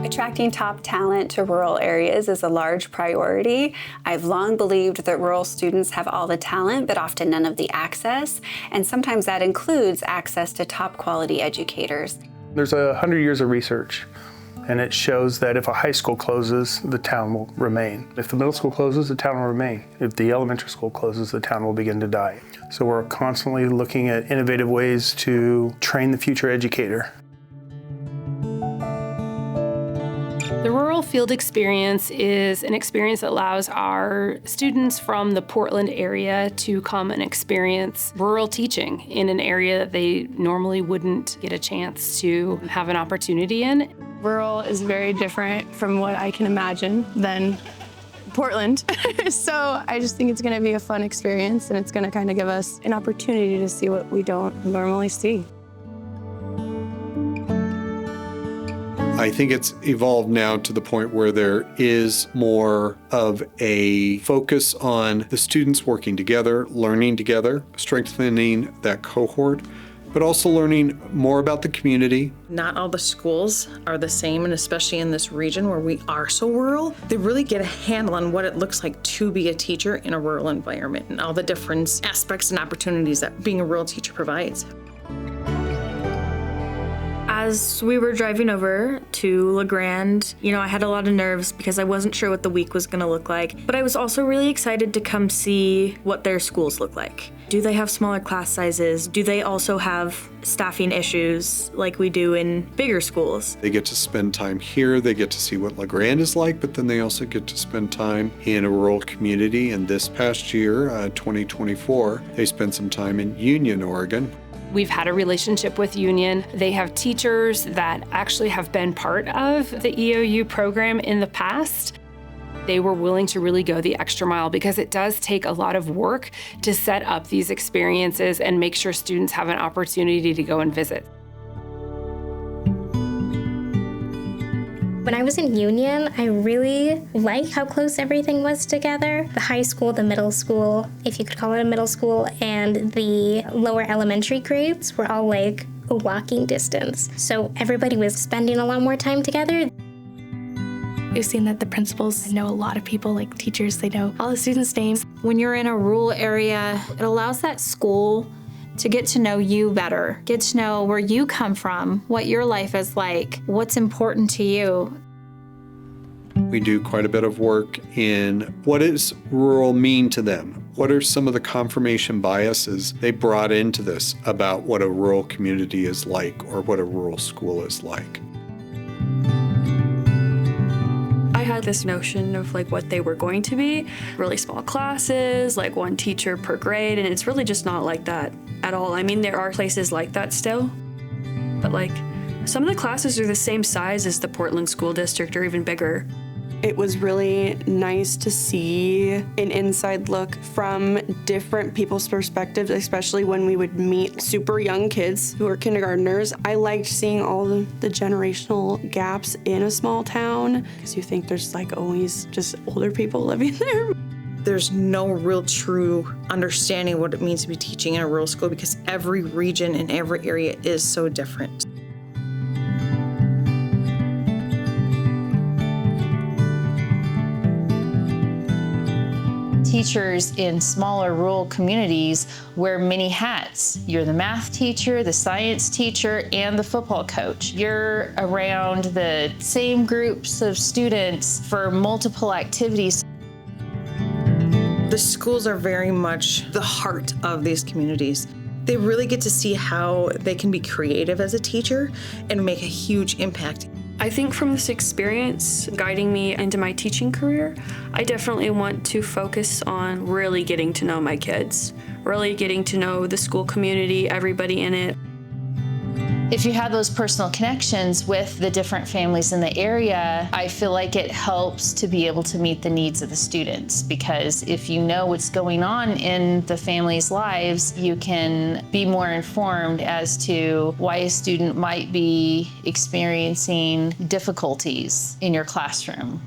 Attracting top talent to rural areas is a large priority. I've long believed that rural students have all the talent, but often none of the access, and sometimes that includes access to top quality educators. There's 100 years of research, and it shows that if a high school closes, the town will remain. If the middle school closes, the town will remain. If the elementary school closes, the town will begin to die. So we're constantly looking at innovative ways to train the future educator. The Rural Field Experience is an experience that allows our students from the Portland area to come and experience rural teaching in an area that they normally wouldn't get a chance to have an opportunity in. Rural is very different from what I can imagine than Portland. So I just think it's going to be a fun experience, and it's going to kind of give us an opportunity to see what we don't normally see. I think it's evolved now to the point where there is more of a focus on the students working together, learning together, strengthening that cohort, but also learning more about the community. Not all the schools are the same, and especially in this region where we are so rural, they really get a handle on what it looks like to be a teacher in a rural environment and all the different aspects and opportunities that being a rural teacher provides. As we were driving over to La Grande, I had a lot of nerves because I wasn't sure what the week was going to look like, but I was also really excited to come see what their schools look like. Do they have smaller class sizes? Do they also have staffing issues like we do in bigger schools? They get to spend time here, they get to see what La Grande is like, but then they also get to spend time in a rural community. And this past year, 2024, they spent some time in Union, Oregon. We've had a relationship with Union. They have teachers that actually have been part of the EOU program in the past. They were willing to really go the extra mile because it does take a lot of work to set up these experiences and make sure students have an opportunity to go and visit. When I was in Union, I really liked how close everything was together. The high school, the middle school, if you could call it a middle school, and the lower elementary grades were all like a walking distance. So everybody was spending a lot more time together. We've seen that the principals know a lot of people, like teachers, they know all the students' names. When you're in a rural area, it allows that school to get to know you better, get to know where you come from, what your life is like, what's important to you. We do quite a bit of work in what does rural mean to them? What are some of the confirmation biases they brought into this about what a rural community is like or what a rural school is like? I had this notion of what they were going to be, really small classes, one teacher per grade, and it's really just not like that at all. I mean, there are places like that still, but some of the classes are the same size as the Portland School District or even bigger. It was really nice to see an inside look from different people's perspectives, especially when we would meet super young kids who are kindergartners. I liked seeing all the generational gaps in a small town because you think there's always just older people living there. There's no real true understanding of what it means to be teaching in a rural school because every region and every area is so different. Teachers in smaller rural communities wear many hats. You're the math teacher, the science teacher, and the football coach. You're around the same groups of students for multiple activities. The schools are very much the heart of these communities. They really get to see how they can be creative as a teacher and make a huge impact. I think from this experience guiding me into my teaching career, I definitely want to focus on really getting to know my kids, really getting to know the school community, everybody in it. If you have those personal connections with the different families in the area, I feel like it helps to be able to meet the needs of the students, because if you know what's going on in the families' lives, you can be more informed as to why a student might be experiencing difficulties in your classroom.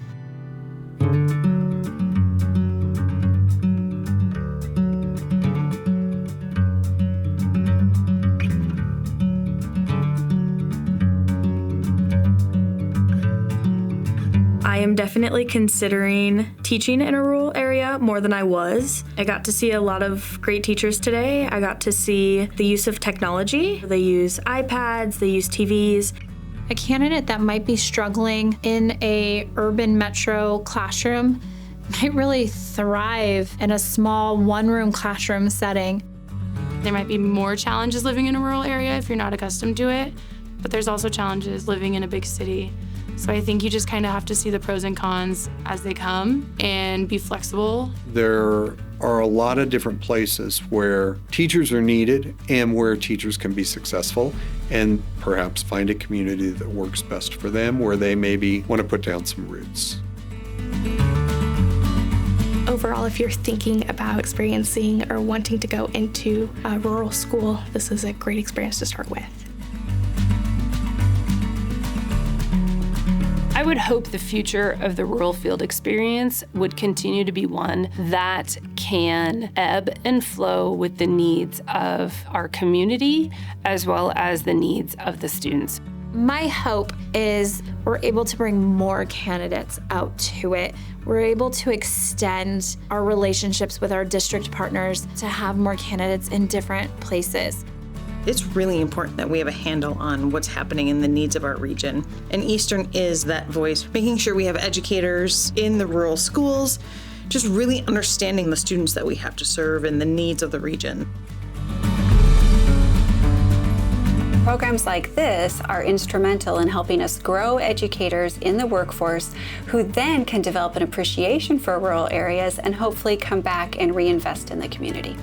am definitely considering teaching in a rural area more than I was. I got to see a lot of great teachers today. I got to see the use of technology. They use iPads, they use TVs. A candidate that might be struggling in a urban metro classroom might really thrive in a small one-room classroom setting. There might be more challenges living in a rural area if you're not accustomed to it, but there's also challenges living in a big city. So I think you just kind of have to see the pros and cons as they come and be flexible. There are a lot of different places where teachers are needed and where teachers can be successful and perhaps find a community that works best for them, where they maybe want to put down some roots. Overall, if you're thinking about experiencing or wanting to go into a rural school, this is a great experience to start with. I would hope the future of the rural field experience would continue to be one that can ebb and flow with the needs of our community as well as the needs of the students. My hope is we're able to bring more candidates out to it. We're able to extend our relationships with our district partners to have more candidates in different places. It's really important that we have a handle on what's happening in the needs of our region. And Eastern is that voice, making sure we have educators in the rural schools, just really understanding the students that we have to serve and the needs of the region. Programs like this are instrumental in helping us grow educators in the workforce who then can develop an appreciation for rural areas and hopefully come back and reinvest in the community.